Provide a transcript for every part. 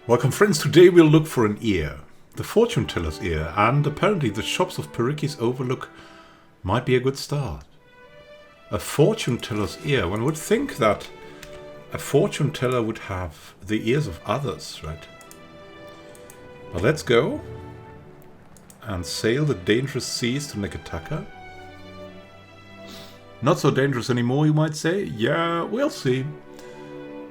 Welcome friends, today we'll look for an ear. The fortune teller's ear, and apparently the shops of Perikis Overlook might be a good start. A fortune teller's ear. One would think that a fortune teller would have the ears of others, right? But let's go and sail the dangerous seas to Neketaka. Not so dangerous anymore, you might say. Yeah, we'll see.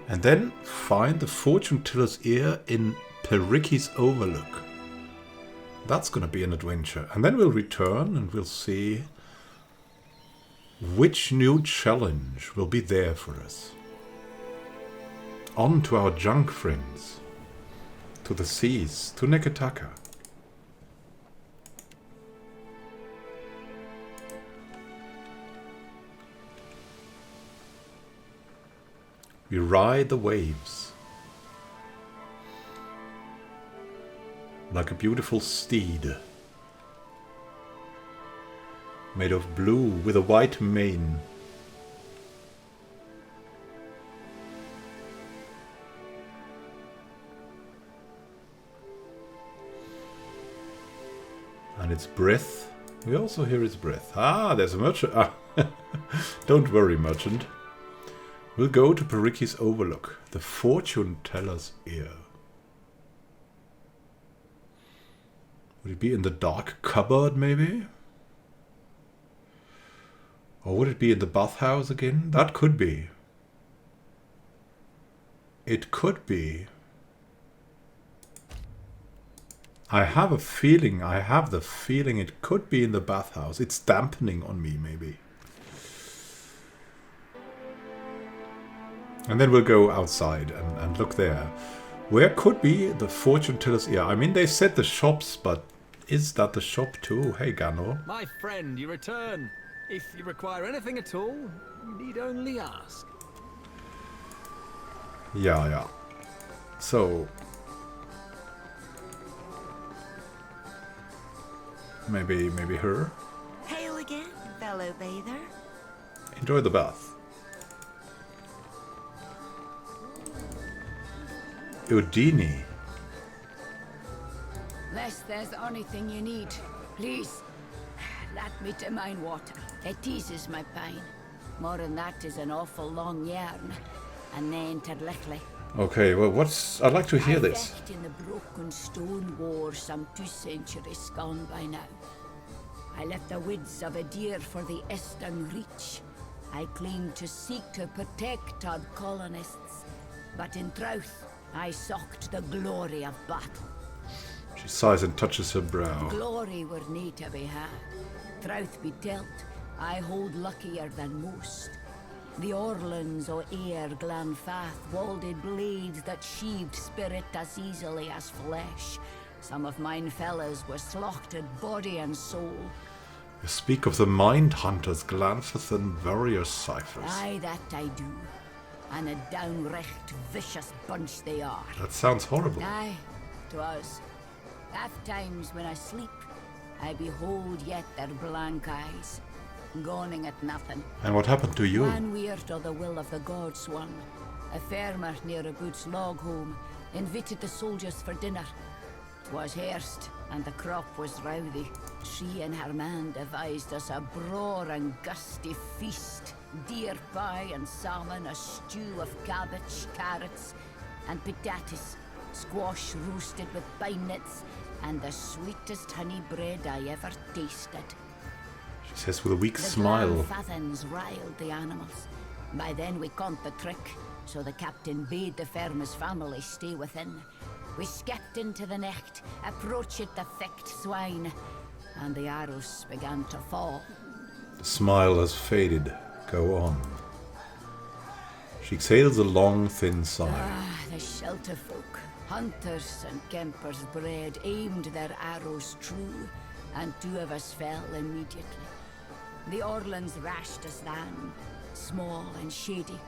And then find the fortune teller's ear in Perikis Overlook. That's gonna be an adventure. And then we'll return and we'll see which new challenge will be there for us. On to our junk friends. To the seas, to Neketaka. We ride the waves like a beautiful steed made of blue with a white mane. And its breath, we also hear its breath. Ah, there's a merchant. Ah. Don't worry, merchant. We'll go to Perikis Overlook, the fortune teller's ear. Would it be in the dark cupboard, maybe? Or would it be in the bathhouse again? That could be. It could be. I have the feeling it could be in the bathhouse. It's dampening on me, maybe. And then we'll go outside and look there. Where could be the fortune teller's ear? I mean, they said the shops, but is that the shop too? Hey, Gano. My friend, you return. If you require anything at all, you need only ask. Yeah. So... Maybe her? Hail again, fellow bather. Enjoy the bath. Udini. Unless there's anything you need, please, let me to mine water. It eases my pain. More than that is an awful long yarn, and then terlichly. Okay, well, I'd like to hear this. I fought in the broken stone war some 2 centuries gone by now. I left the woods of a deer for the eastern reach. I claimed to seek to protect our colonists, but in truth, I sought the glory of battle. She sighs and touches her brow. Glory were nae to be had. Truth be told, I hold luckier than most. The Orlans o' Ayr Glanfath wielded blades that sheathed spirit as easily as flesh. Some of mine fellows were slaughtered body and soul. You speak of the mind hunters, Glanfath and warrior ciphers. Aye, that I do. And a downright vicious bunch they are. That sounds horrible. Aye, 'twas. Oft times when I sleep, I behold yet their blank eyes, gawning at nothing. And what happened to you? One weird o' the will of the gods one. A farmer near a good's log home invited the soldiers for dinner. 'Twas hairst, and the crop was rowdy. She and her man devised us a braw and gusty feast. Deer pie and salmon, a stew of cabbage, carrots, and potatoes, squash roasted with pine nuts, and the sweetest honey bread I ever tasted. She says with a weak The smile. Glanfathans riled the animals. By then we caught the trick, so the captain bade the farmer's family stay within. We skipped into the necht, approached the thick swine, and the arrows began to fall. The smile has faded. Go on. She exhales a long, thin sigh. Ah, the shelter folk, hunters and kempers bred, aimed their arrows true, and 2 of us fell immediately. The Orlans rashed us down, small and shady,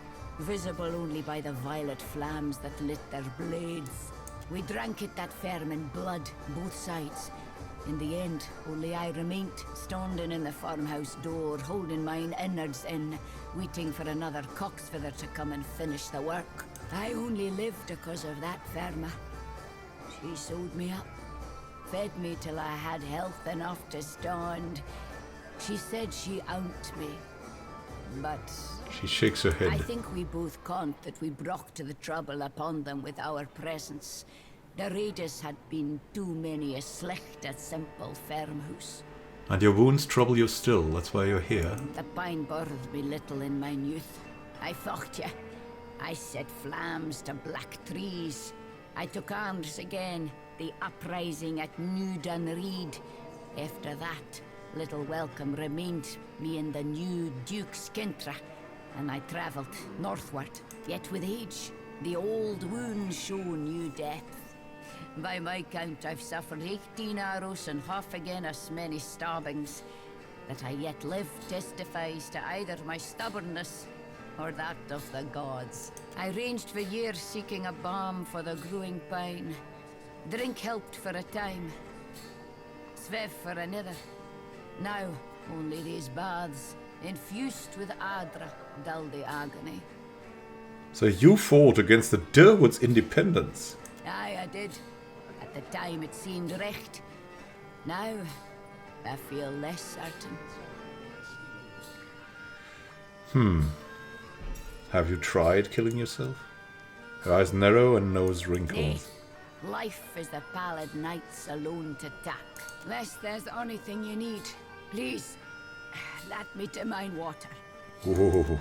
visible only by the violet flames that lit their blades. We drank it that firm in blood, both sides. In the end, only I remained, standing in the farmhouse door, holding mine innards in, waiting for another cocksfeather to come and finish the work. I only lived because of that farmer. She sewed me up, fed me till I had health enough to stand. She said she owned me, but She shakes her I head. think we both conned that we brought the trouble upon them with our presence. The raiders had been too many a slecht at simple farmhouse. And your wounds trouble you still, that's why you're here. The pine bothered me little in mine youth. I fought ya. I set flames to black trees. I took arms again, the uprising at New Dunreed. After that, little welcome remained me in the new Duke's Kintra, and I travelled northward. Yet with age, the old wounds show new depth. By my count, I've suffered 18 arrows and half again as many stabbings. That I yet live testifies to either my stubbornness or that of the gods. I ranged for years seeking a balm for the growing pine. Drink helped for a time, svev for another. Now, only these baths, infused with Adra, dull the agony. So you fought against the Durwood's independence. Aye, I did. At the time it seemed recht. Now, I feel less certain. Have you tried killing yourself? Her eyes narrow and nose wrinkles. Nay, life is the pallid night's alone to tack. Lest there's anything you need, please, let me to mine water. Ooh.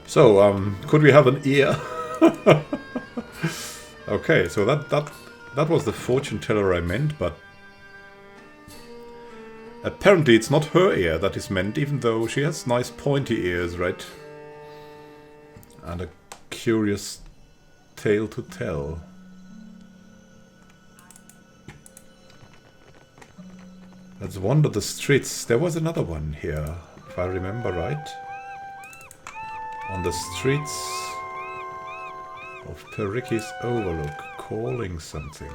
So, could we have an ear? Okay, so that was the fortune teller I meant, but apparently it's not her ear that is meant, even though she has nice pointy ears, right? And a curious tale to tell. Let's wander the streets. There was another one here, if I remember right. On the streets of Pericky's Overlook, calling something.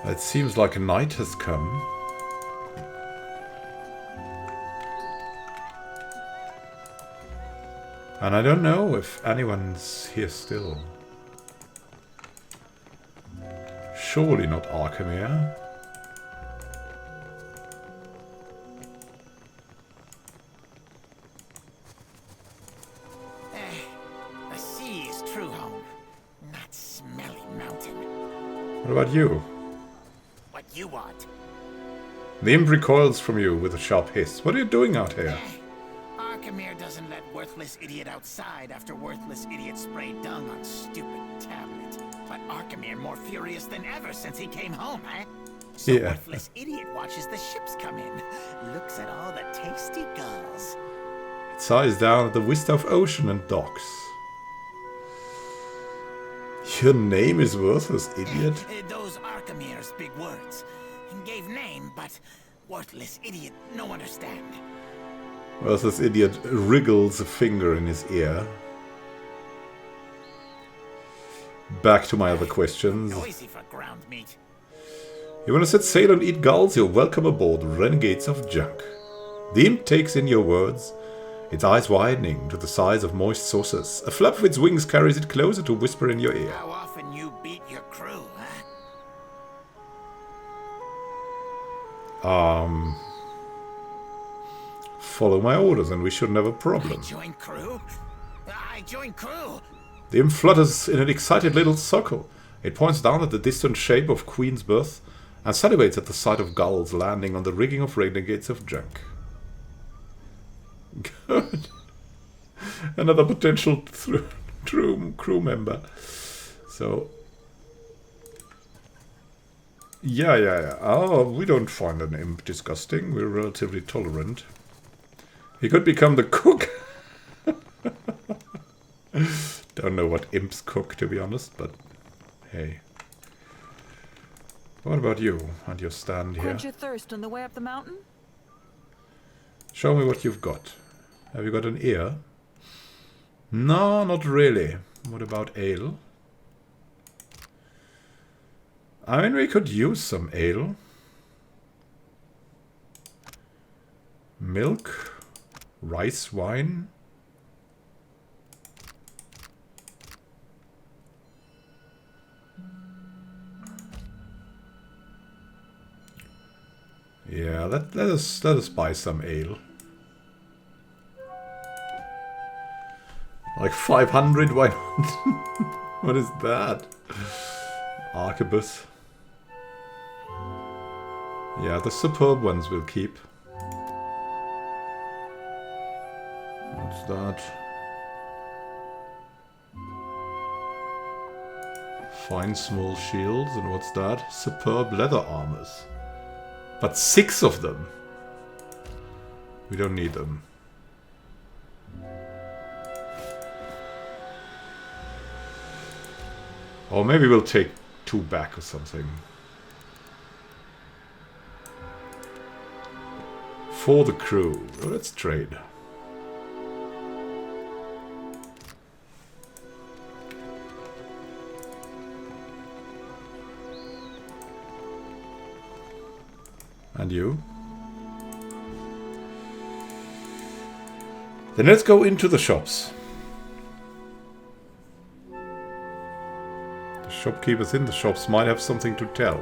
It seems like a night has come. And I don't know if anyone's here still. Surely not Arkhemir. The sea is true home, not smelly mountain. What about you? What you want? The imp recoils from you with a sharp hiss. What are you doing out here? Arkhemir doesn't let worthless idiot outside after worthless idiot sprayed dung on stupid tablet. But Arkhemir more furious than ever since he came home, eh? So Yeah. worthless idiot watches the ships come in, looks at all the tasty gulls. It sighs down at the vista of ocean and docks. Your name is worthless, idiot. Those Arkhemir's big words. Gave name, but worthless idiot no understand. Worthless idiot wriggles a finger in his ear. Back to my other questions. Noisy for ground meat. You want to set sail and eat gulls? You're welcome aboard, renegades of junk. The imp takes in your words, its eyes widening to the size of moist saucers. A flap of its wings carries it closer to whisper in your ear. How often you beat your crew, huh? Follow my orders and we shouldn't have a problem. Join crew? I join crew! The imp flutters in an excited little circle. It points down at the distant shape of Queen's Berth and salivates at the sight of gulls landing on the rigging of renegades of junk. Good. Another potential crew member. So... Yeah. Oh, we don't find an imp disgusting. We're relatively tolerant. He could become the cook. Don't know what imps cook, to be honest, but hey. What about you and your stand here? Quench your thirst on the way up the mountain? Show me what you've got. Have you got an ear? No, not really. What about ale? I mean, we could use some ale. Milk. Rice wine? Yeah, let us buy some ale. Like 500, why not? What is that? Arquebus. Yeah, the superb ones will keep. What's that? Fine small shields, and what's that? Superb leather armors. But 6 of them. We don't need them. Or maybe we'll take 2 back or something. For the crew. Let's trade. And you? Then let's go into the shops. The shopkeepers in the shops might have something to tell.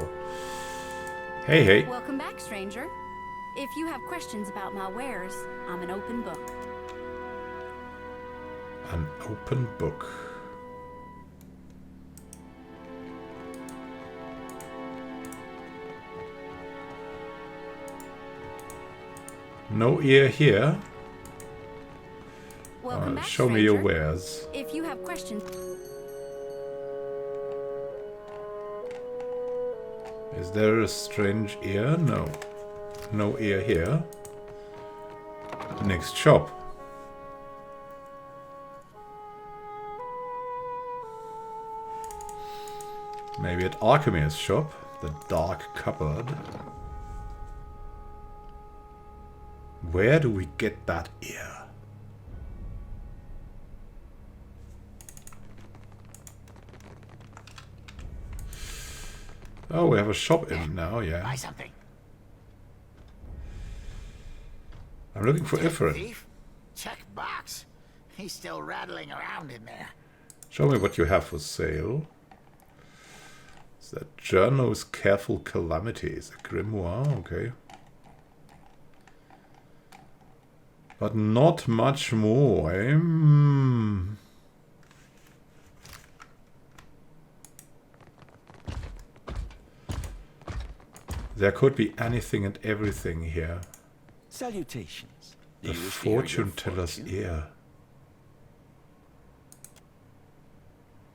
Hey, hey. Welcome back, stranger. If you have questions about my wares, I'm an open book. An open book. No ear here. Welcome back, show me your stranger. wares. If you have questions... Is there a strange ear? No. No ear here. Next shop. Maybe at Archimede's shop. The Dark Cupboard. Where do we get that ear? Oh, we have a shop in now, yeah. Buy something. I'm looking for Ifrit. Thief? Check box. He's still rattling around in there. Show me what you have for sale. Is that Journal's Careful Calamities? A grimoire, okay. But not much more, eh? There could be anything and everything here. Salutations. The fortune teller's ear.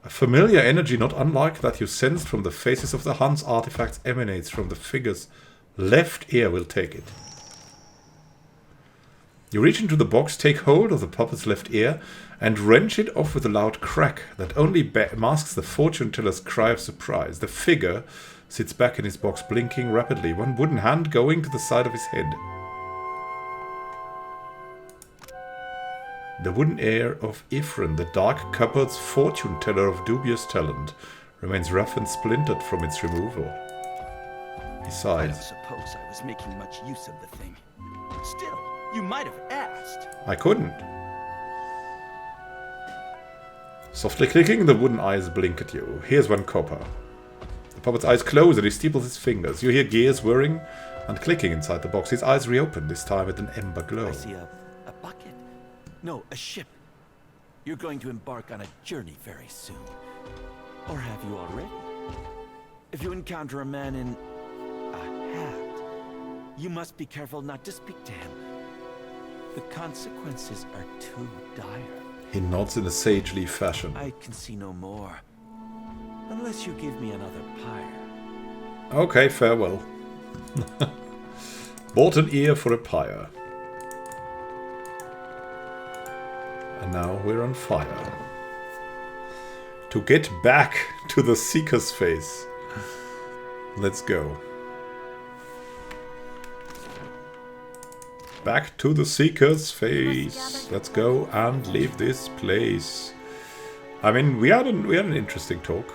A familiar energy not unlike that you sensed from the faces of the Huns artifacts emanates from the figure's left ear. Will take it. You reach into the box, take hold of the puppet's left ear, and wrench it off with a loud crack that only masks the fortune teller's cry of surprise. The figure sits back in his box, blinking rapidly, one wooden hand going to the side of his head. The wooden ear of Ifrin, the dark cupboard's fortune teller of dubious talent, remains rough and splintered from its removal. I Besides, don't suppose I was making much use of the thing. Still, you might have asked. I couldn't. Softly clicking, the wooden eyes blink at you. Here's 1 copper. The puppet's eyes close and he steeples his fingers. You hear gears whirring and clicking inside the box. His eyes reopen, this time with an ember glow. I see a bucket. No, a ship. You're going to embark on a journey very soon. Or have you already? If you encounter a man in a hat, you must be careful not to speak to him. The consequences are too dire. He nods in a sagely fashion. I can see no more. Unless you give me another pyre. Okay, farewell. Bought an ear for a pyre. And now we're on fire. To get back to the Seeker's face. Let's go. Back to the Seeker's face. Let's go and leave this place. I mean, we had an interesting talk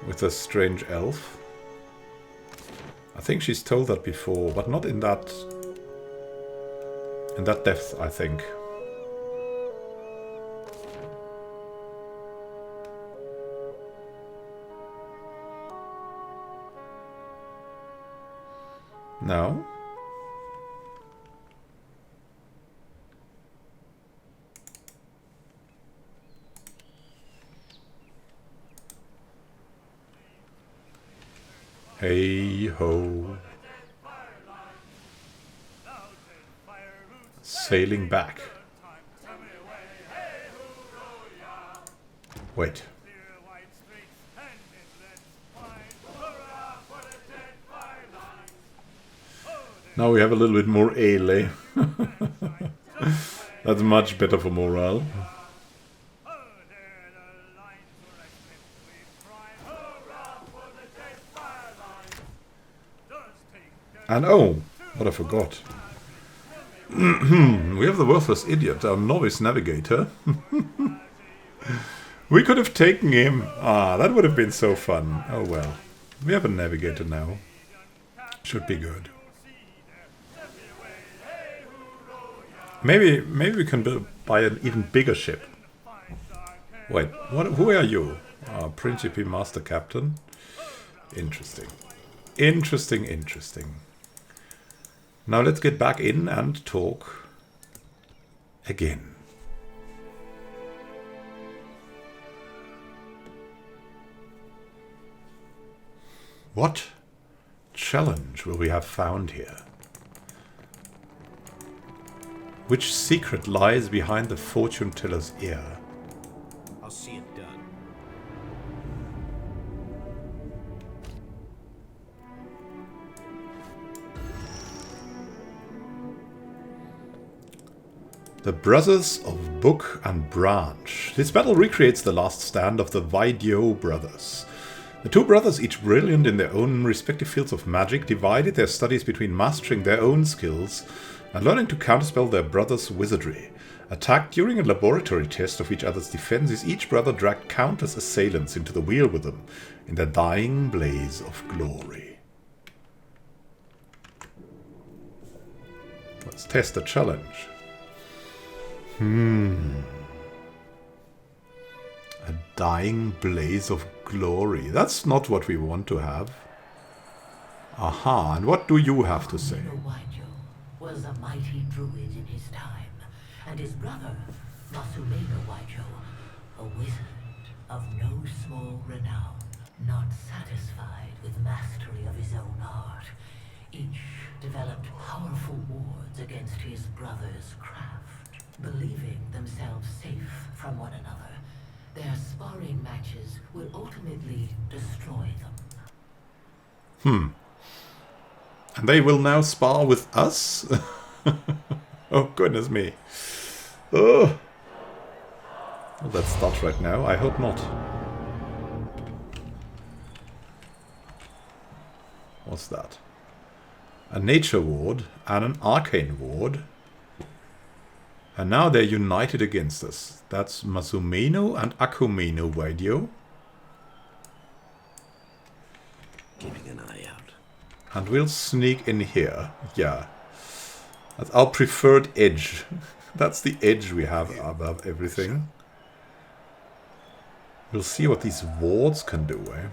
with a strange elf. I think she's told that before, but not in that In that depth, I think. No? Hey ho. Sailing back. Wait. Now we have a little bit more ale. That's much better for morale. And oh, what I forgot. We have the Worthless Idiot, our novice navigator. We could have taken him. Ah, that would have been so fun. Oh well. We have a navigator now. Should be good. Maybe we can buy an even bigger ship. Wait, who are you? Principe Master Captain. Interesting. Interesting. Now let's get back in and talk again. What challenge will we have found here? Which secret lies behind the fortune teller's ear? I'll see it done. The Brothers of Book and Branch. This battle recreates the last stand of the Vaidyo brothers. The two brothers, each brilliant in their own respective fields of magic, divided their studies between mastering their own skills and learning to counterspell their brother's wizardry. Attacked during a laboratory test of each other's defenses, each brother dragged countless assailants into the wheel with them in their dying blaze of glory. Let's test the challenge. A dying blaze of glory. That's not what we want to have. Aha, and what do you have to say? Was a mighty druid in his time, and his brother, Aumaua, a wizard of no small renown. Not satisfied with mastery of his own art, each developed powerful wards against his brother's craft. Believing themselves safe from one another, their sparring matches would ultimately destroy them. And they will now spar with us? Oh, goodness me. Oh. Will that start right now? I hope not. What's that? A nature ward and an arcane ward. And now they're united against us. That's Masumeno and Akumeno Vaidyo. Keeping an eye out. And we'll sneak in here. Yeah. That's our preferred edge. That's the edge we have above everything. We'll see what these wards can do, eh?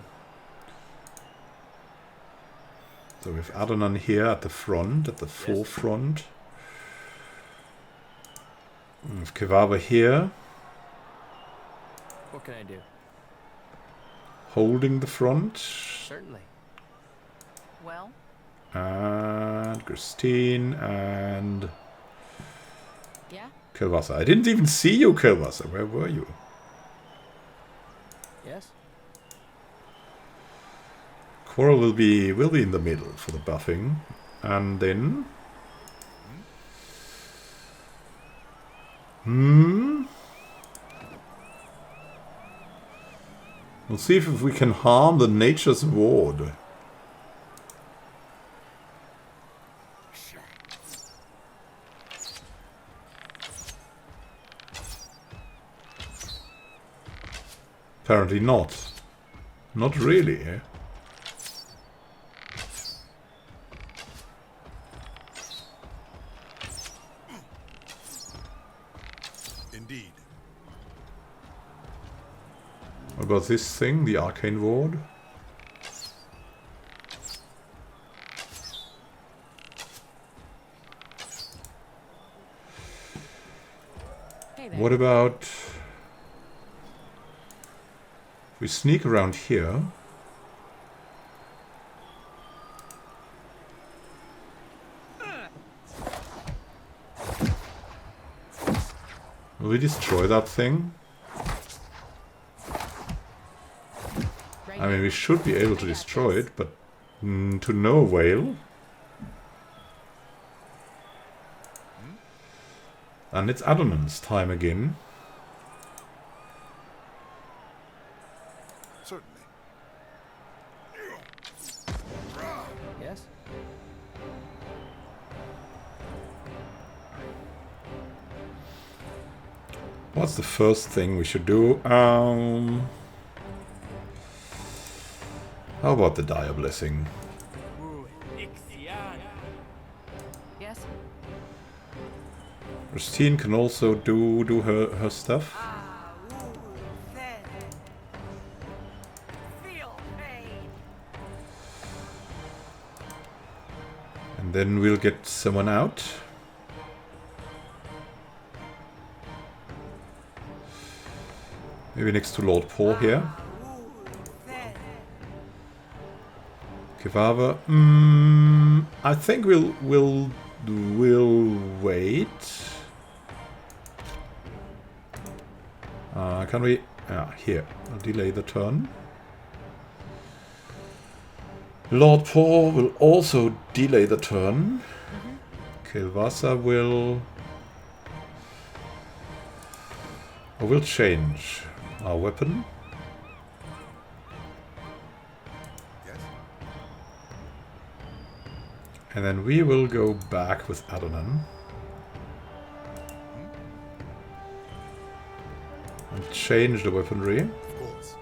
So we have Adonan here at the front, at the forefront. We have Kevaver here. What can I do? Holding the front. Certainly. Well? And Gurstine and Yeah? Cailvassa. I didn't even see you, Cailvassa. Where were you? Yes? Quoril will be in the middle for the buffing. And then we'll see if we can harm the nature's ward. Apparently not. Not really, eh? indeed. What about this thing, the Arcane Ward? What about if we sneak around here? Will we destroy that thing? I mean, we should be able to destroy it, but to no avail. And it's Adonan's time again. Certainly. Yes? What's the first thing we should do? How about the Dire Blessing? Yes? Gurstine can also do her stuff. And then we'll get someone out. Maybe next to Lord Paul here. Kevaver. I think we'll wait. Can we? Here. I'll delay the turn. Lord Paul will also delay the turn. Cailvassa will change our weapon. Yes. And then we will go back with Adonan. And change the weaponry. Of course.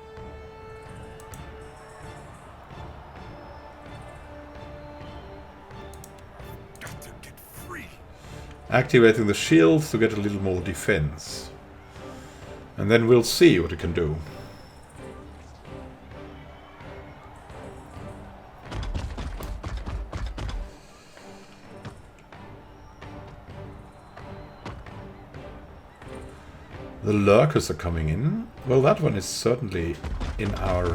Got to get free. Activating the shields to get a little more defense. And then we'll see what it can do. The lurkers are coming in. Well, that one is certainly in our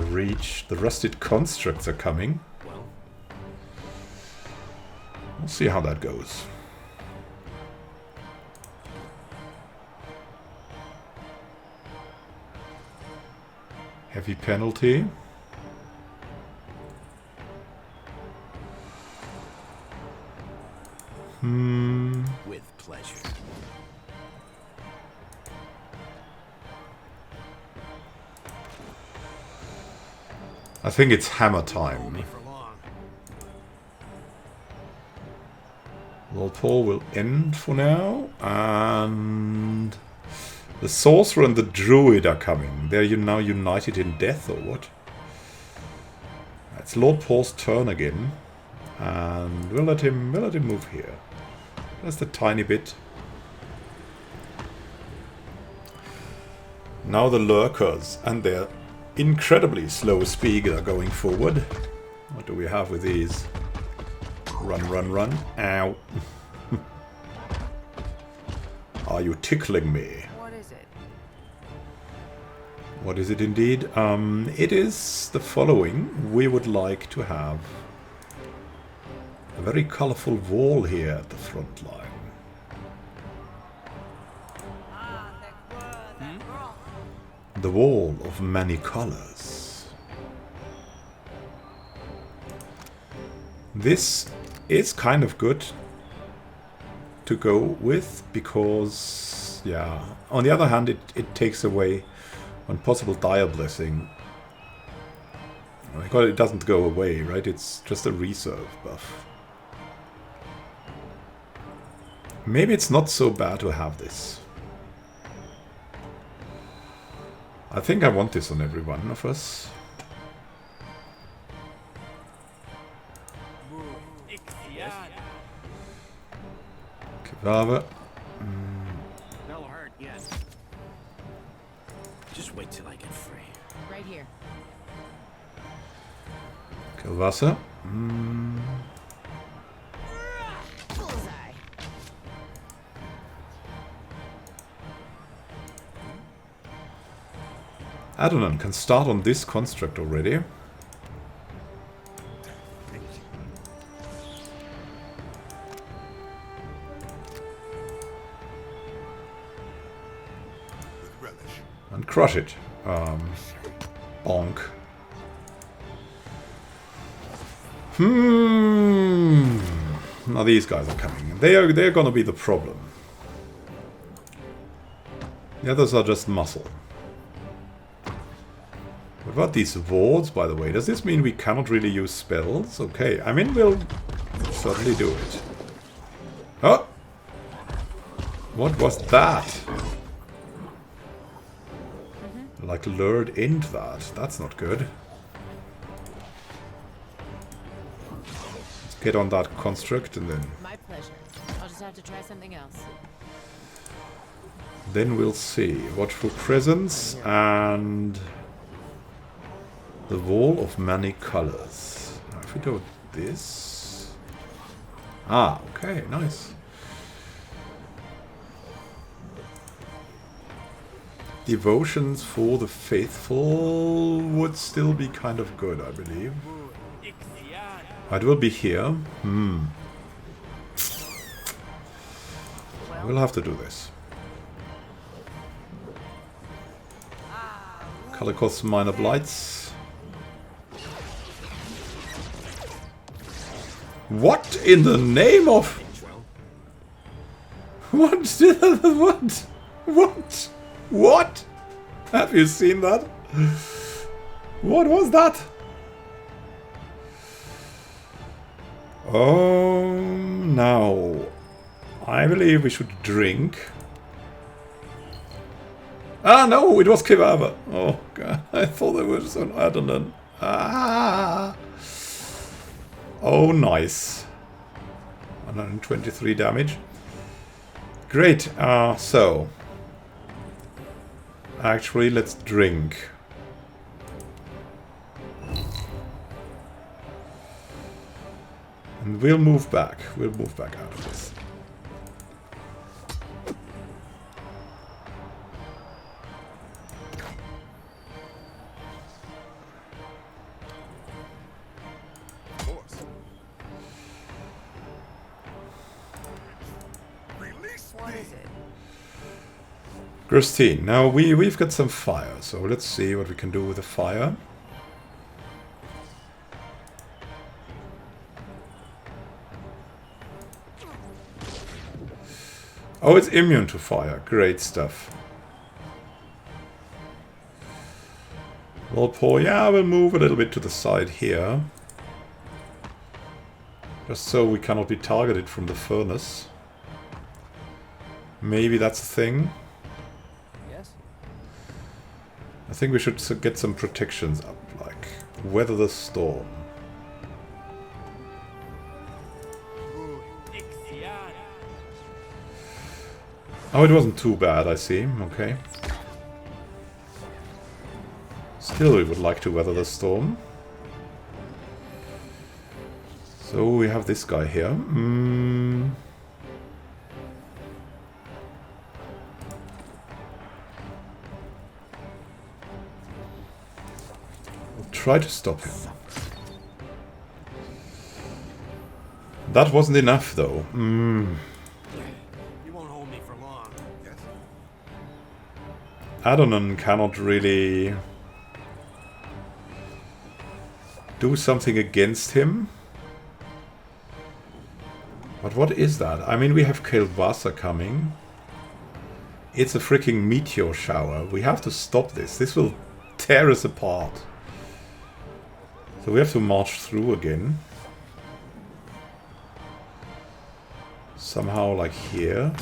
reach. The rusted constructs are coming. We'll see how that goes. Heavy penalty. With pleasure. I think it's hammer time. Hold me for long. Lord Paul will end for now, and the Sorcerer and the Druid are coming. They're now united in death, or what? It's Lord Paul's turn again, and we'll let him move here. Just a tiny bit. Now the lurkers and their incredibly slow speed are going forward. What do we have with these? Run, run, run. Ow. Are you tickling me? What is it? What is it indeed? It is the following. We would like to have a very colorful wall here at the front line. The wall of many colors. This is kind of good to go with because, yeah, on the other hand, it takes away one possible Dire Blessing. Because it doesn't go away, right? It's just a reserve buff. Maybe it's not so bad to have this. I think I want this on every one of us. Kevaver. Just wait till I get free. Right here. Cailvassa. Bullseye. Adonan can start on this construct already. And crush it. Bonk. Now these guys are coming. They're gonna be the problem. The others are just muscle. What about these wards, by the way? Does this mean we cannot really use spells? Okay, I mean, we'll certainly do it. Oh! What was that? Like lured into that. That's not good. Let's get on that construct and then... My pleasure. I'll just have to try something else. Then we'll see. Watchful Presence and... the Wall of Many Colors. Now if we do this... Ah, okay, nice. Devotions for the Faithful would still be kind of good, I believe. It will be here. We'll have to do this. Color costs minor blights. What in the name of... What? What? What? What? Have you seen that? What was that? Oh, now I believe we should drink. Ah, no, it was Kevaver. Oh, God, I thought it was an Adonan. Ah. Oh, nice. 123 damage. Great. So... Actually, let's drink. And we'll move back. We'll move back out of this. Gurstine. Now we've got some fire, so let's see what we can do with the fire. Oh, it's immune to fire. Great stuff. Roleplay. Yeah, we'll move a little bit to the side here. Just so we cannot be targeted from the furnace. Maybe that's a thing. I think we should get some protections up, like weather the storm. Oh, it wasn't too bad, I see. Okay. Still, we would like to weather the storm. So we have this guy here. Try to stop him. That wasn't enough, though. You won't hold me for long. Yes. Adonan cannot really do something against him. But what is that? I mean, we have Cailvassa coming. It's a freaking meteor shower. We have to stop this. This will tear us apart. So we have to march through again. Somehow like here.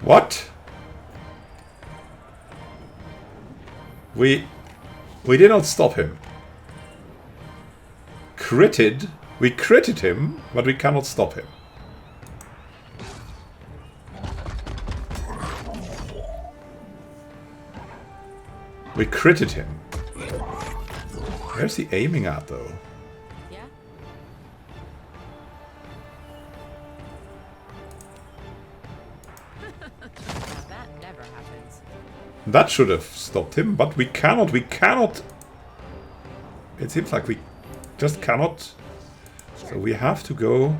What? We did not stop him. critted. We critted him, but we cannot stop him. We critted him. Where's he aiming at, though? Yeah? Now that never happens. That should have stopped him, but we cannot. We cannot. It seems like we just cannot. So we have to go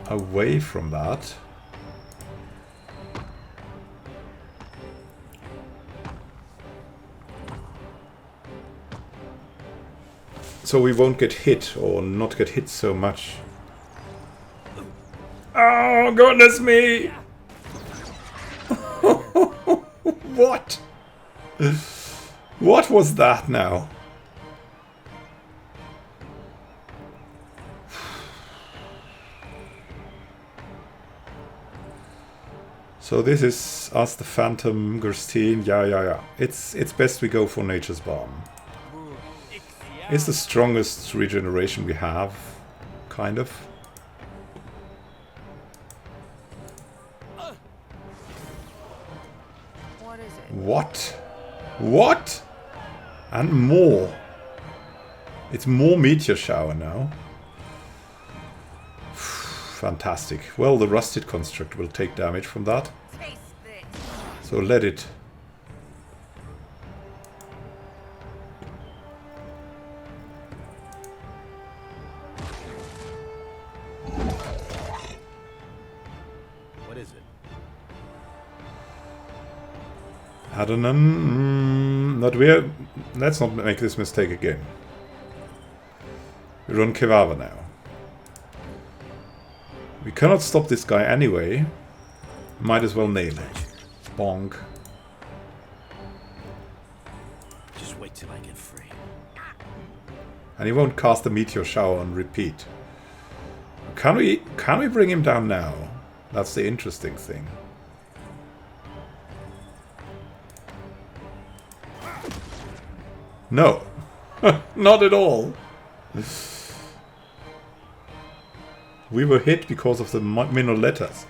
away from that. So we won't get hit, or not get hit so much. Oh, goodness me! What? What was that now? So this is us, the Phantom, Gurstine. Yeah. It's best we go for Nature's Balm. It's the strongest regeneration we have, kind of. What is it? What? What? And more. It's more meteor shower now. Fantastic. Well, the Rusted Construct will take damage from that. So let it. What is it? Adonan. Let's not make this mistake again. We run Kevaver now. We cannot stop this guy anyway. Might as well nail it. Bonk. Just wait till I get free. And he won't cast the meteor shower on repeat. Can we bring him down now? That's the interesting thing. No. Not at all. We were hit because of the minor letters.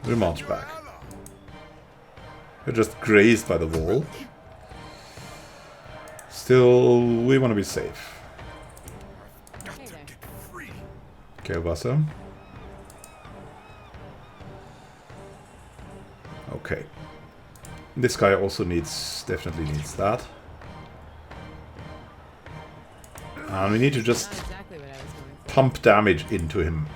We'll march back. We're just grazed by the wall. Still, we want to be safe. Cailvassa. Okay. This guy also definitely needs that. And we need to just pump damage into him.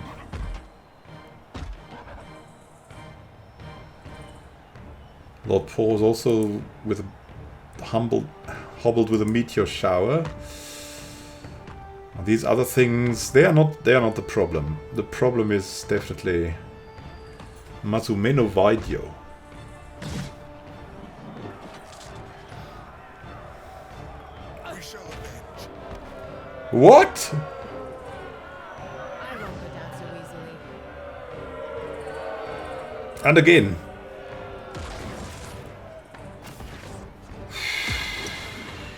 Lord Paul is also with a hobbled with a meteor shower. And these other things, they are not the problem. The problem is definitely Masumeno Vaidyo. What? I won't go down so easily. And again.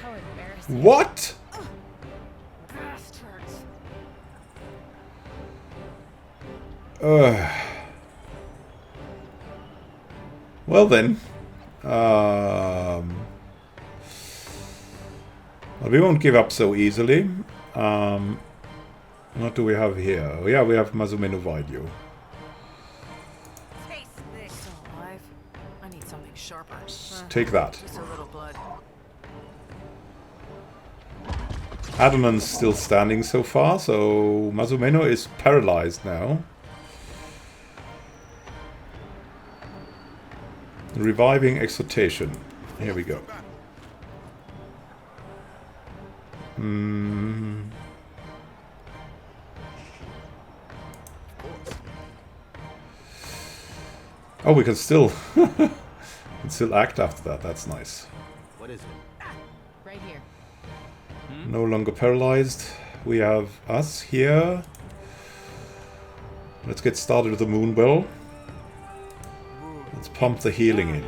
How embarrassing. What? Bastards. Well then. But we won't give up so easily. What do we have here? Oh, yeah, we have Masumeno Vaidyo. Still alive? I need something sharper. Take that. Just a little blood. Adonan's still standing so far, so Masumeno is paralyzed now. Reviving exhortation. Here we go. Oh, we can still act after that. That's nice. What is it? Right here. No longer paralyzed. We have us here. Let's get started with the Moonbell. Let's pump the healing in.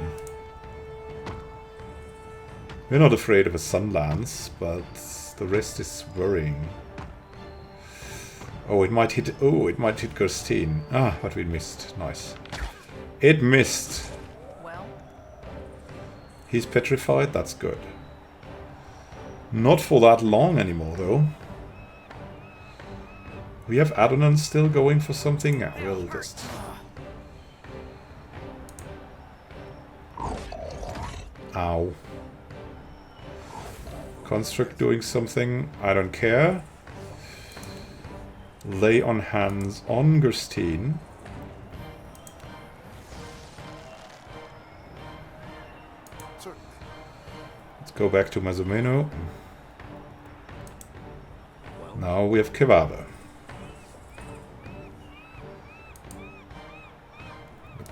We're not afraid of a Sunlance, but the rest is worrying. Oh, it might hit. Oh, it might hit Gurstine. Ah, but we missed. Nice. It missed. Well, He's petrified. That's good. Not for that long anymore, though. We have Adonan still going for something. Yeah, we'll just. Ow. Construct doing something. I don't care. Lay on hands on Gurstine. Let's go back to Mazumeno. Now we have Kevaver.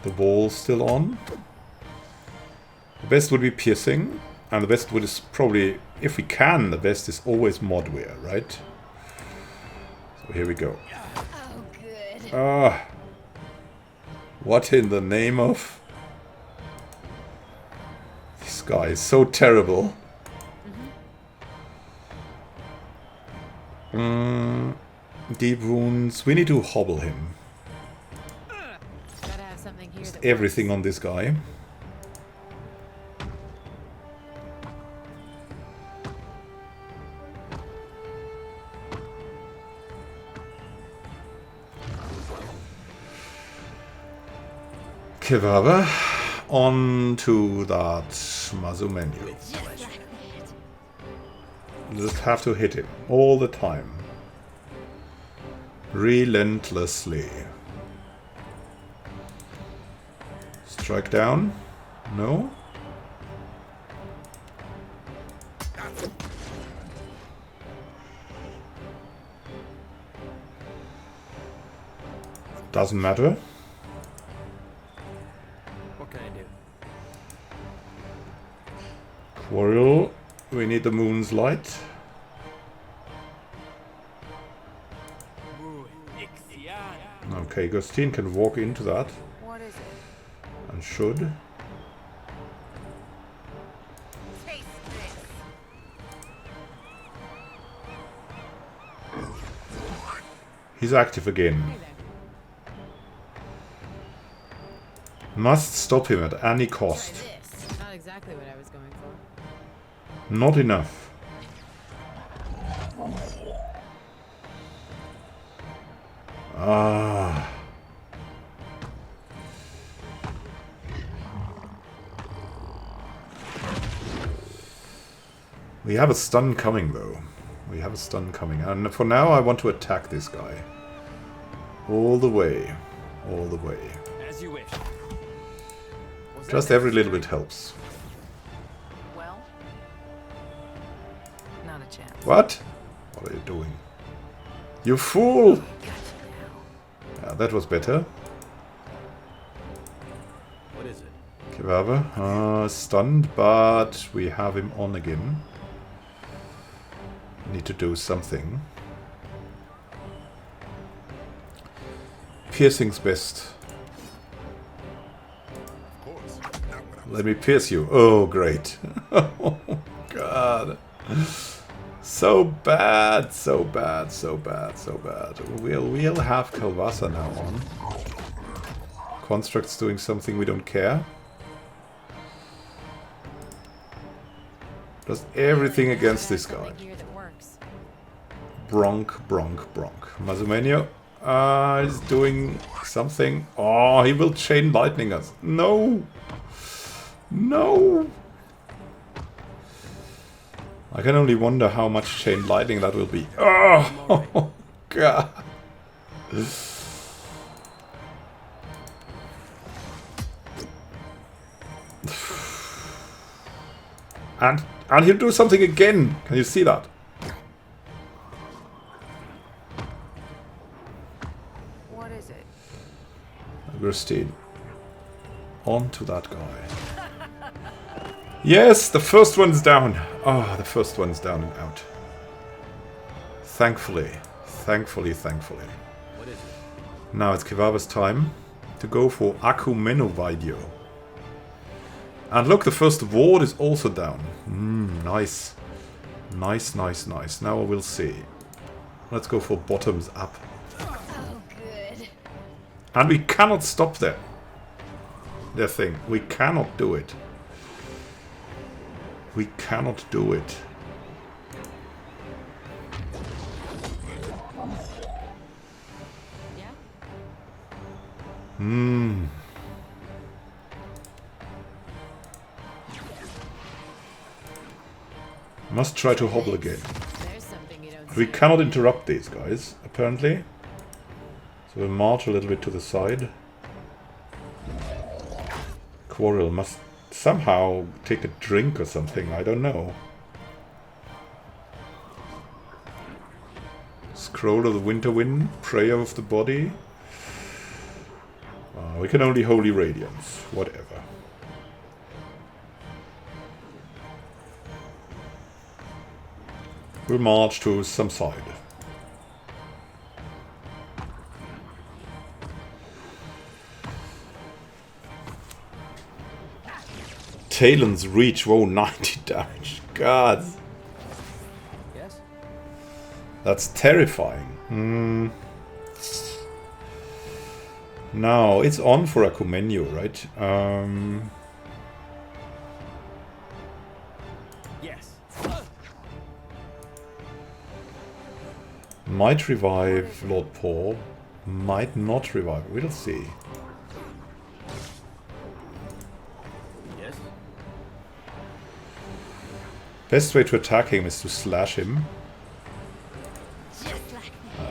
The wall's still on. The best would be piercing. And the best would is probably, if we can, the best is always Modwear, right? So here we go. Oh, good. Ah. What in the name of... This guy is so terrible. Deep wounds. We need to hobble him. gotta have something here that Everything on this guy. Kevaver on to that Mazumenu. Just have to hit him all the time. Relentlessly. Strike down? No? Doesn't matter. What can I do? Quoril, we need the moon's light. Okay, Gurstine can walk into that. What is it? And should. Taste this. He's active again. Must stop him at any cost. Try this. Not exactly what I was going for. Not enough. Ah. We have a stun coming, though. We have a stun coming. And for now, I want to attack this guy. All the way. All the way. As you wish. Just every little bit helps. Well, not a chance. What? What are you doing? You fool! Yeah, that was better. What is it? Kevaver, stunned, but we have him on again. Need to do something. Piercing's best. Let me pierce you. Oh, great. Oh, God. So bad, so bad, so bad, so bad. We'll have Cailvassa now on. Construct's doing something we don't care. Does everything against this guy. Bronk, bronk, bronk. Mazumeno is doing something. Oh, he will chain lightning us. No! No! I can only wonder how much chain lightning that will be. Oh, God. And he'll do something again. Can you see that? What is it? Gurstine. On to that guy. Yes, the first one's down. Oh, the first one's down and out. Thankfully. Thankfully, thankfully. What is it? Now it's Kevaver's time to go for Akumeno Video. And look, the first ward is also down. Nice. Nice, nice, nice. Now we'll see. Let's go for bottoms up. Oh, good. And we cannot stop that. Their thing. We cannot do it. We cannot do it. Yeah? Must try to hobble again. There's something you don't We see. cannot interrupt these guys, apparently. So we'll march a little bit to the side. Quoril must somehow take a drink or something, I don't know. Scroll of the Winter Wind, Prayer of the Body. We can only Holy Radiance, whatever. We'll march to some side. Talon's reach, whoa, 90 damage. God. Yes? That's terrifying. Now, it's on for a Kumenu, right? Yes. Might revive Lord Paul. Might not revive. We'll see. Yes. Best way to attack him is to slash him.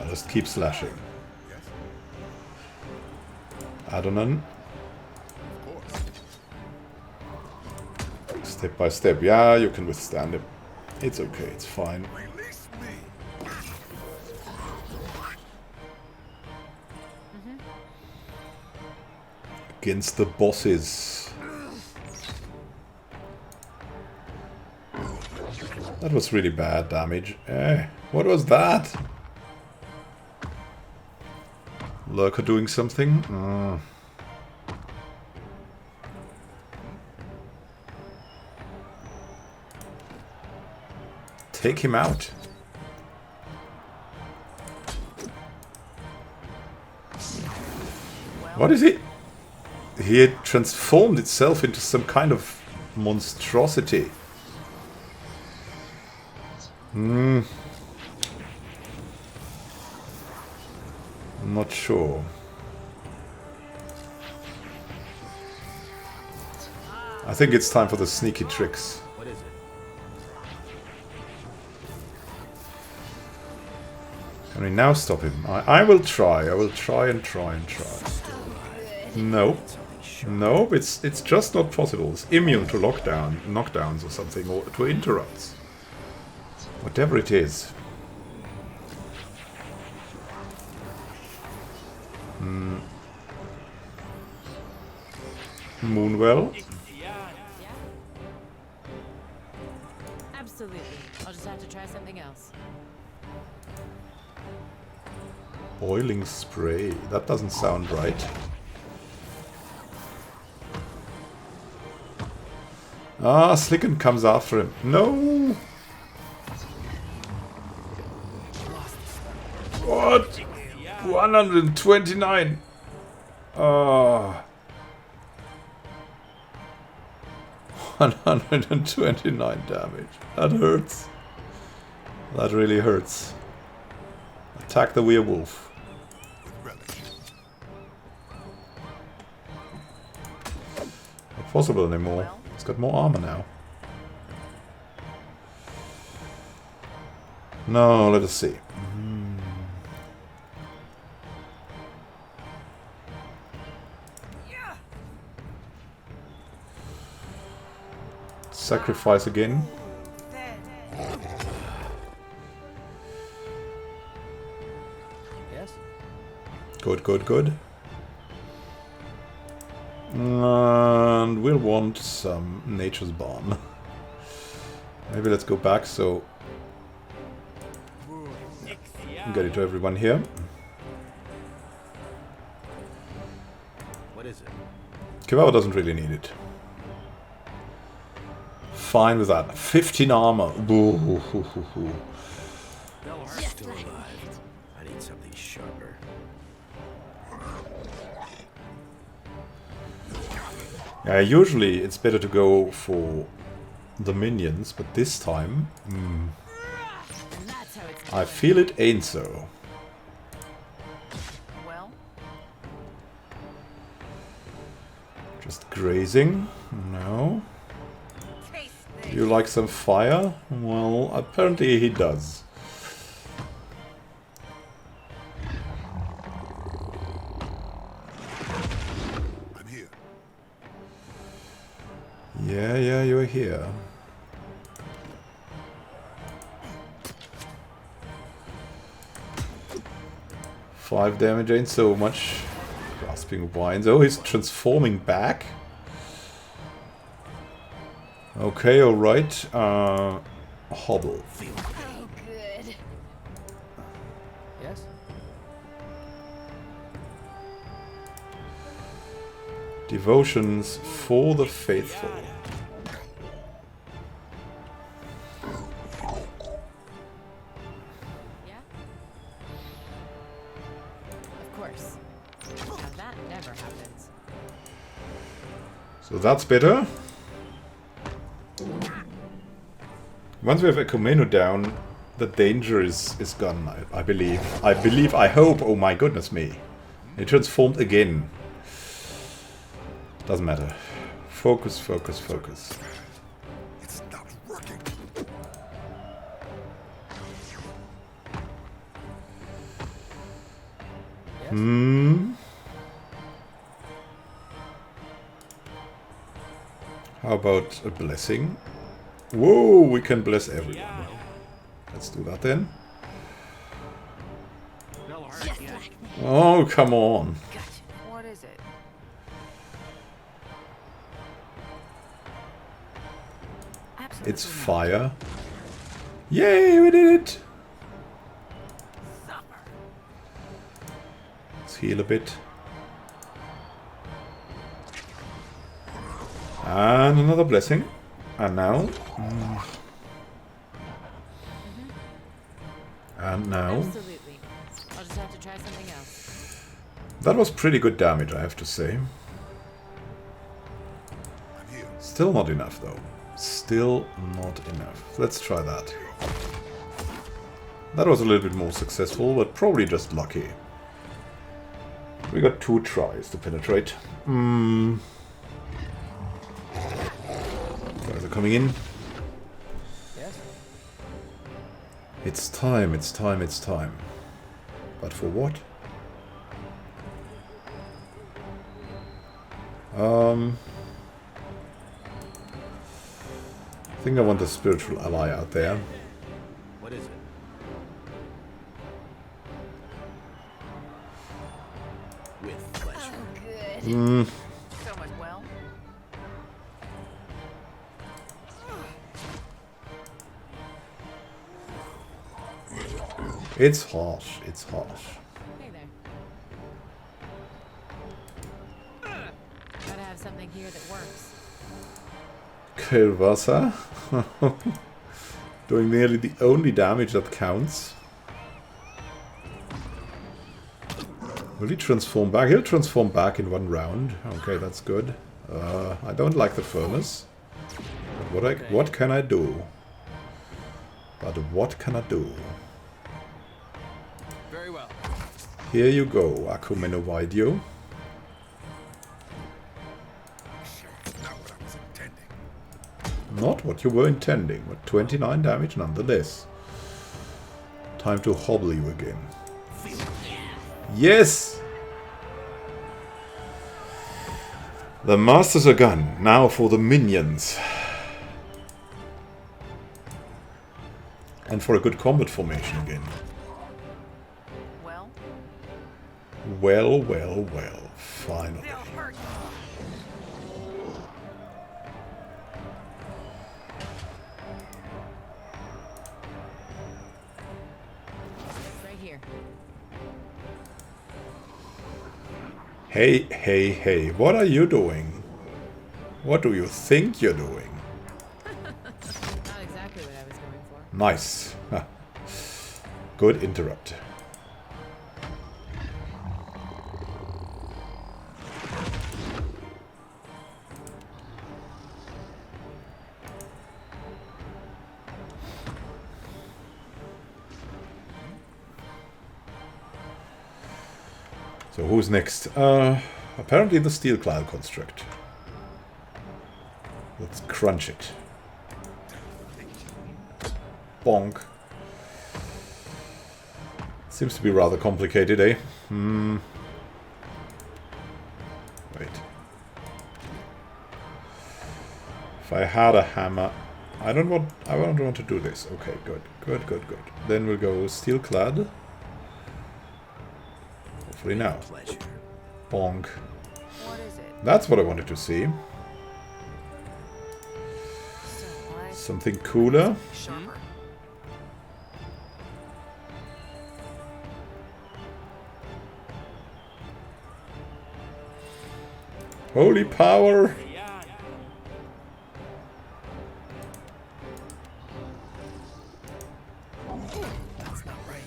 Just keep slashing. Adonan. Step by step. Yeah, you can withstand him. It's okay, it's fine. Release me. Against the bosses. That was really bad damage. What was that? Lurker doing something? Take him out. What is it? He had transformed itself into some kind of monstrosity. I'm not sure. I think it's time for the sneaky tricks. What is it? Can we now stop him? I will try. I will try and try and try. No. No, it's just not possible. It's immune to knockdowns or something, or to interrupts. Whatever it is. Moonwell. Absolutely. I'll just have to try something else. Boiling spray. That doesn't sound right. Ah, Slicken comes after him. No! What? 129! Ah. 129 damage. That hurts. That really hurts. Attack the werewolf. Not possible anymore. It's got more armor now. No, let us see. Sacrifice again. Yes? Good, good, good. And we'll want some Nature's Balm. Maybe let's go back so we can get it to everyone here. What is it? Kevaver doesn't really need it. fine with that. 15 armor. Boo. Still alive. I need something sharper. Yeah, usually it's better to go for the minions, but this time, I feel it ain't so. Well, Just grazing? No. You like some fire? Well, apparently he does. I'm here. Yeah, you're here. Five damage ain't so much. Grasping Vines. Oh, he's transforming back. Okay, alright. Hobble. oh, good. Yes? Devotions for the faithful. Yeah? Of course. Now that never happens. So that's better. Once we have Ekumeno down, the danger is gone, I believe. I hope. Oh my goodness me. It transformed again. Doesn't matter. Focus, focus, focus. It's not working. How about a blessing? Whoa, we can bless everyone. Let's do that then. Oh, come on. What is it? It's fire. Yay, we did it! Let's heal a bit. And another blessing. And now. And now. Absolutely. I'll just have to try something else. That was pretty good damage, I have to say. I'm here. Still not enough, though. Still not enough. Let's try that. That was a little bit more successful, but probably just lucky. We got 2 tries to penetrate. Guys are coming in. Yes? It's time, it's time, it's time. But for what? I think I want a spiritual ally out there. What is it? With pleasure. Oh, good. So much well. It's harsh, it's harsh. Hey there. Gotta have something here that works. Cailvassa. Doing nearly the only damage that counts. Will he transform back? He'll transform back in 1 round. Okay, that's good. I don't like the furnace. But what can I do? But what can I do? Very well. Here you go, Akumeno Video. Not what I was intending. Not what you were intending, but 29 damage nonetheless. Time to hobble you again. Yes! The masters are gone. Now for the minions. And for a good combat formation again. Well, Well, well, well. Finally. right here. Hey, hey, hey. What are you doing? What do you think you're doing? Nice. Ha. Good interrupt. So who's next? Apparently the Steel Cloud construct. Let's crunch it. Bonk. Seems to be rather complicated, eh? Wait. If I had a hammer... I don't want to do this. Okay, good. Good, good, good. Then we'll go Steel Clad. Hopefully now. Bonk. That's what I wanted to see. Something cooler. Holy power! That's not right.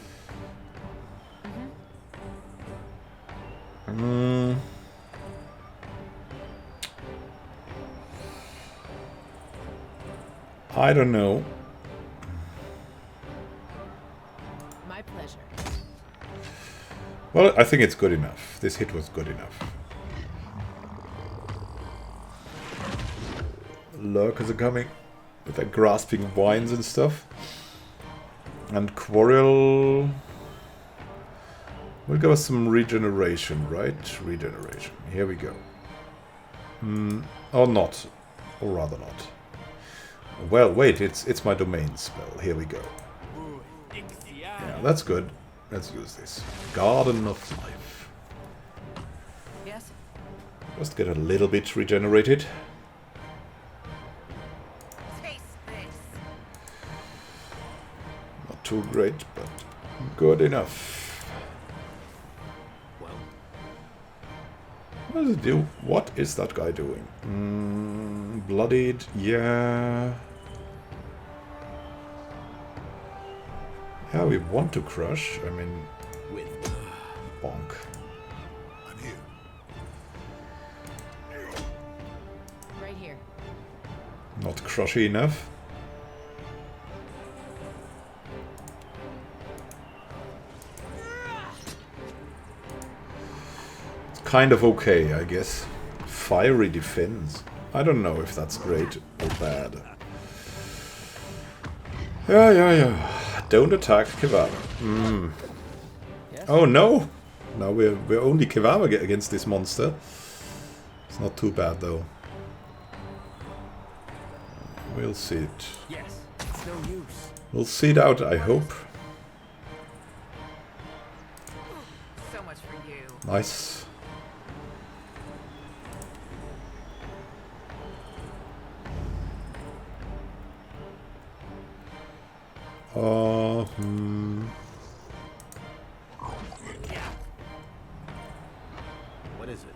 I don't know. My pleasure. Well, I think it's good enough. This hit was good enough. Lurkers are coming with their grasping vines and stuff. And Quoril will give us some regeneration, right? Regeneration. Here we go. Or not. Or rather not. Well, wait, it's my domain spell. Here we go. Yeah, that's good. Let's use this. Garden of Life. Yes. Just get a little bit regenerated. Not too great, but good enough. What does it do? What is that guy doing? Bloodied, yeah. Yeah, we want to crush. I mean, With bonk. I'm here. Right here. Not crushy enough. It's kind of okay, I guess. Fiery defense. I don't know if that's great or bad. Yeah. Don't attack Kevaver. Yes? Oh no! Now we're only Kevaver against this monster. It's not too bad though. We'll see it. Yes, it's no use. We'll see it out, I hope. So much for you. Nice. What is it?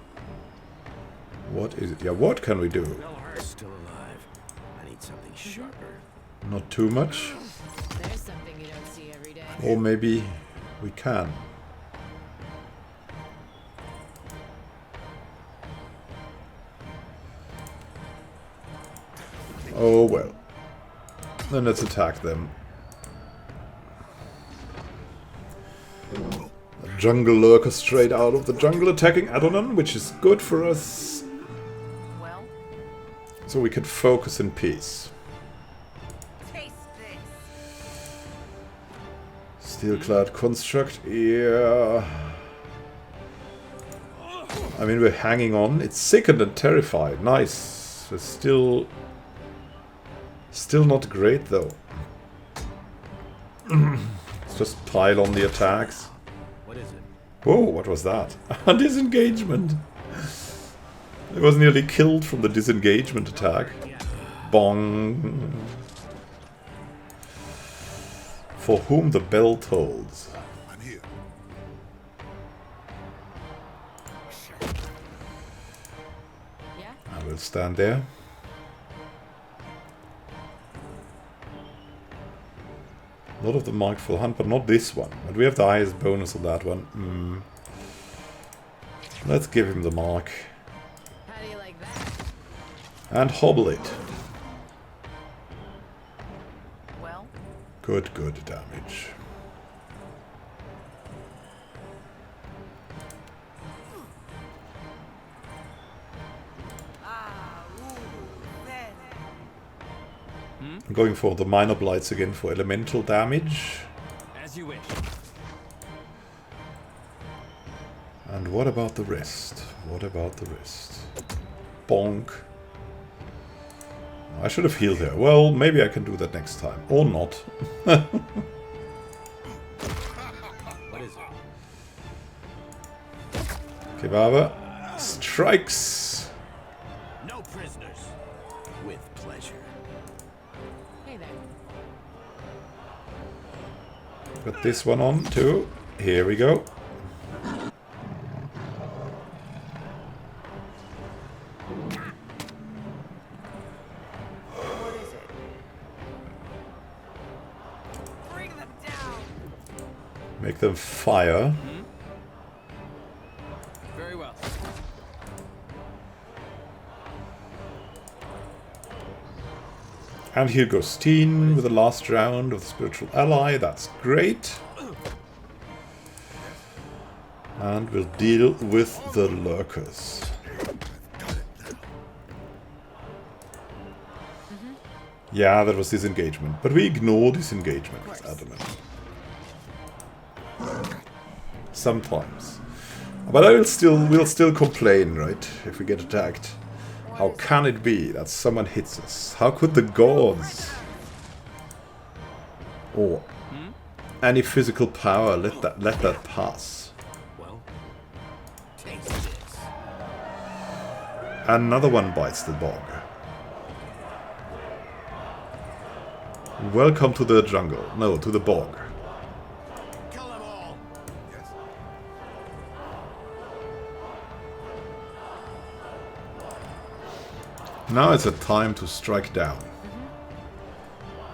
What is it? Yeah, what can we do? Still alive. I need something sharper. Not too much. There's something you don't see every day. Or maybe we can. Oh well. Then let's attack them. A jungle lurker straight out of the jungle attacking Adonan, which is good for us. Well, So we can focus in peace. taste this. Steel-clad construct, yeah. I mean, we're hanging on. It's sickened and terrified. Nice. We're still not great, though. Let's just pile on the attacks. What is it? Whoa, what was that? A disengagement. It was nearly killed from the disengagement attack. Bong. For whom the bell tolls. I'm here. Yeah? I will stand there. lot of the Mindful Hunt, but not this one. But we have the highest bonus on that one. Let's give him the mark. How do you like that? And hobble it. Well, Good damage. I'm going for the Minor Blights again for elemental damage. As you wish. And what about the rest? What about the rest? Bonk. I should have healed her. Well, maybe I can do that next time. Or not. What is it? Kevaver strikes. No prisoners. With pleasure. Hey there. Got this one on too. Here we go. what is it? Bring them down. Make them fire. Very well. And here goes Gurstine with the last round of the Spiritual Ally. That's great. And we'll deal with the lurkers. Yeah, that was disengagement. But we ignore disengagement with Adonan. Sometimes. But we'll still complain, right? If we get attacked. How can it be that someone hits us? How could the gods or any physical power let that pass? Well, taste this. Another one bites the bog. Welcome to the jungle. No, to the bog. Kill them all. Yes. Now it's a time to strike down.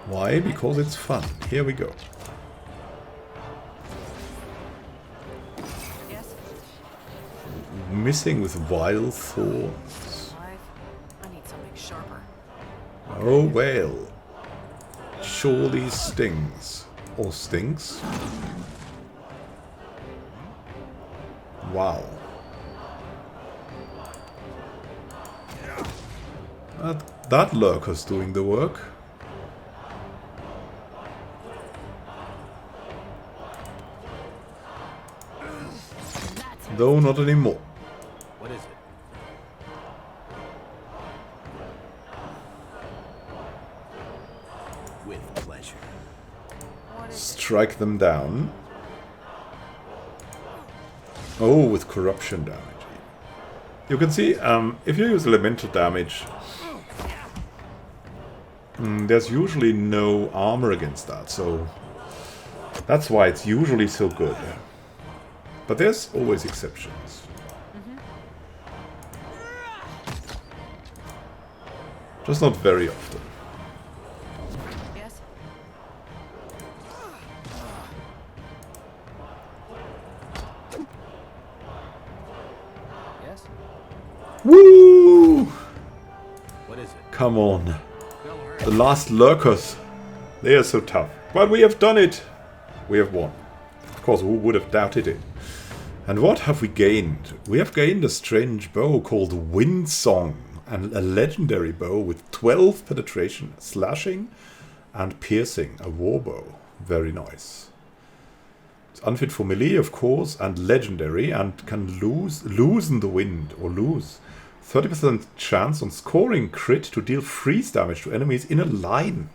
Why? Because it's fun. Here we go. Yes. Missing with wild thorns. I need something sharper. Oh well. Surely stings. Or stinks. Wow. That lurker's doing the work. Though not anymore. What is it? With pleasure. Strike them down. Oh, with corruption damage. You can see, if you use elemental damage, there's usually no armor against that, so that's why it's usually so good. But there's always exceptions. Just not very often. Yes. Yes? Woo! What is it? Come on. No hurry. The last lurkers. They are so tough. But we have done it. We have won. Of course, who would have doubted it? And what have we gained? We have gained a strange bow called Windsong. And a legendary bow with 12 penetration, slashing, and piercing. A war bow. Very nice. It's unfit for melee, of course, and legendary, and can loosen the wind, or lose. 30% chance on scoring crit to deal freeze damage to enemies in a line.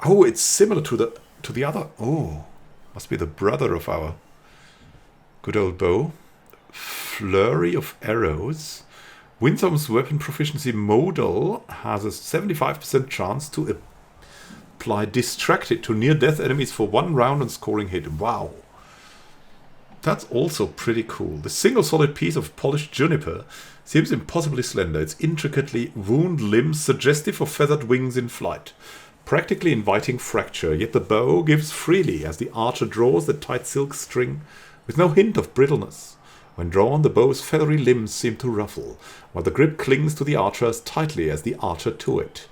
Oh, it's similar to the other. Oh, must be the brother of our good old bow. Flurry of arrows. Windsong's weapon proficiency modal has a 75% chance to apply Distracted to near-death enemies for 1 round on scoring hit. Wow. That's also pretty cool. The single solid piece of polished juniper seems impossibly slender. Its intricately wound limbs suggestive of feathered wings in flight. practically inviting fracture, yet the bow gives freely as the archer draws the tight silk string with no hint of brittleness. When drawn, the bow's feathery limbs seem to ruffle, while the grip clings to the archer as tightly as the archer to it.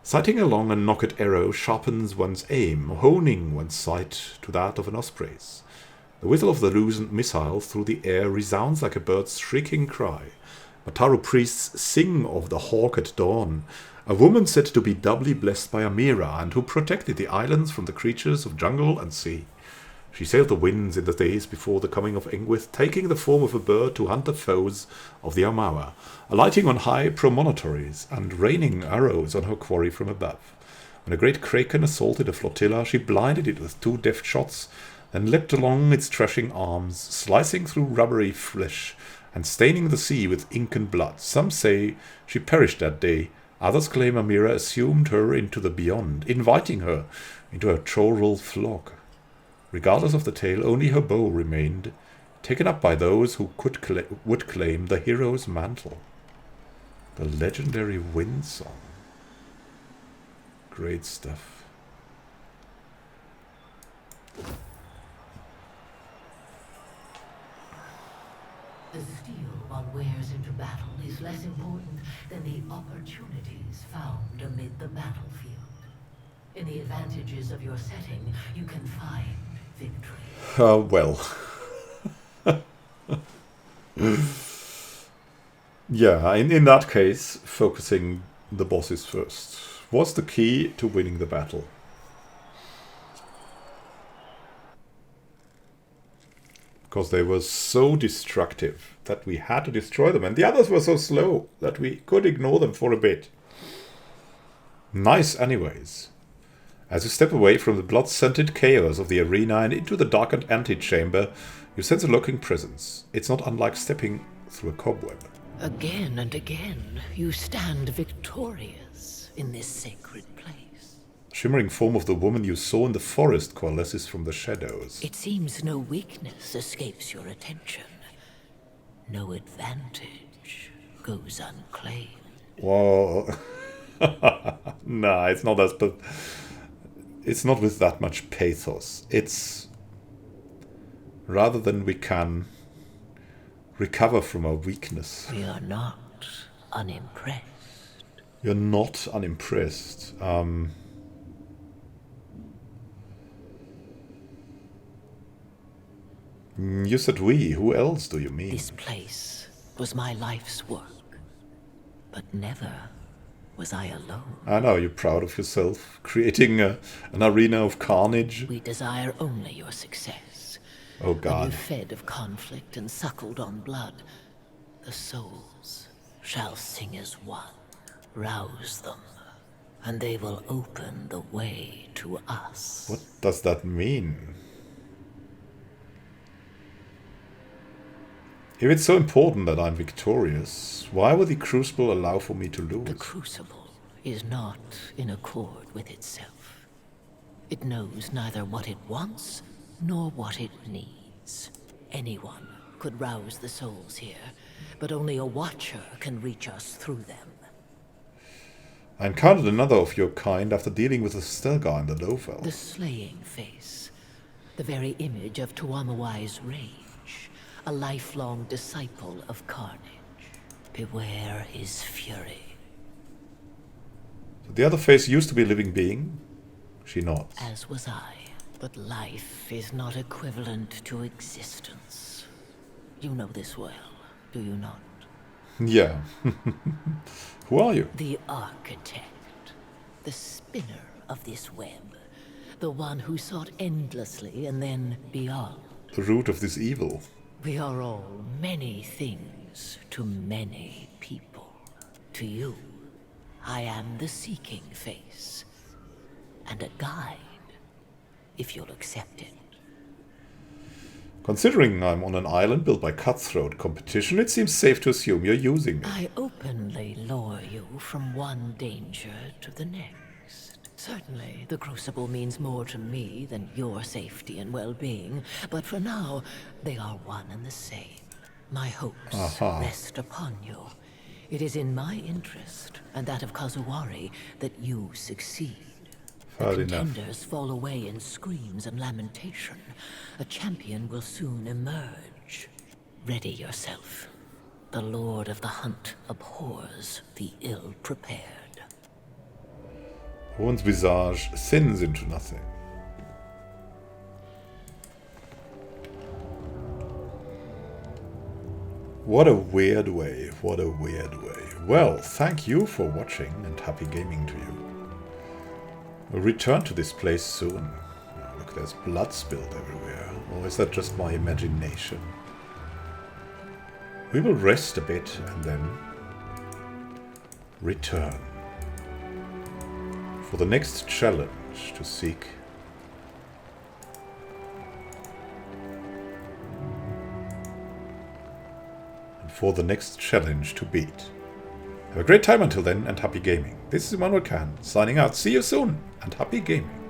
Sighting a long and knocked arrow sharpens one's aim, honing one's sight to that of an osprey's. The whistle of the loosened missile through the air resounds like a bird's shrieking cry. Mataru priests sing of the hawk at dawn, a woman said to be doubly blessed by Amira and who protected the islands from the creatures of jungle and sea. She sailed the winds in the days before the coming of Ingwith, taking the form of a bird to hunt the foes of the Aumaua, alighting on high promontories and raining arrows on her quarry from above. When a great kraken assaulted a flotilla, she blinded it with 2 deft shots, then leapt along its thrashing arms, slicing through rubbery flesh and staining the sea with ink and blood. Some say she perished that day. Others claim Amira assumed her into the beyond, inviting her into her choral flock. Regardless of the tale, only her bow remained, taken up by those who would claim the hero's mantle. The legendary wind song. Great stuff. The steel one wears into battle is less important than the opportunities found amid the battlefield. In the advantages of your setting, you can find victory. Well. Yeah, in that case, focusing the bosses first was the key to winning the battle. Because they were so destructive that we had to destroy them, and the others were so slow that we could ignore them for a bit. Nice anyways. As you step away from the blood-scented chaos of the arena and into the darkened antechamber, you sense a lurking presence. It's not unlike stepping through a cobweb. Again and again, you stand victorious in this sacred place. The shimmering form of the woman you saw in the forest coalesces from the shadows. It seems no weakness escapes your attention. No advantage goes unclaimed. Whoa. Nah, it's not as... It's not with that much pathos. It's... Rather than we can recover from our weakness. We are not unimpressed. You're not unimpressed. You said we. Who else do you mean? This place was my life's work. But never was I alone. I know, you're proud of yourself. Creating an arena of carnage. We desire only your success. Oh God. When you fed of conflict and suckled on blood, the souls shall sing as one. Rouse them, and they will open the way to us. What does that mean? If it's so important that I'm victorious, why would the Crucible allow for me to lose? The Crucible is not in accord with itself. It knows neither what it wants nor what it needs. Anyone could rouse the souls here, but only a Watcher can reach us through them. I encountered another of your kind after dealing with the Stelgar in the Lowfell. The slaying face, the very image of Tuamawai's rage, a lifelong disciple of carnage. Beware his fury. So the other face used to be a living being? She nods. As was I, but life is not equivalent to existence. You know this well, do you not? Yeah. Who are you? The architect, the spinner of this web, the one who sought endlessly and then beyond. The root of this evil. We are all many things to many people. To you, I am the seeking face, and a guide, if you'll accept it. Considering I'm on an island built by cutthroat competition, it seems safe to assume you're using me. I openly lure you from one danger to the next. Certainly, the Crucible means more to me than your safety and well-being, but for now, they are one and the same. My hopes rest upon you. It is in my interest, and that of Kazuwari, that you succeed. Fair enough. Contenders fall away in screams and lamentation. A champion will soon emerge. Ready yourself. The Lord of the Hunt abhors the ill-prepared. One's visage thins into nothing. What a weird way, what a weird way. Well, thank you for watching and happy gaming to you. We'll return to this place soon. Oh, look, there's blood spilled everywhere. Or is that just my imagination? We will rest a bit and then return for the next challenge to seek and for the next challenge to beat. Have a great time until then and happy gaming. This is Immanuel Khan signing out. See you soon and happy gaming.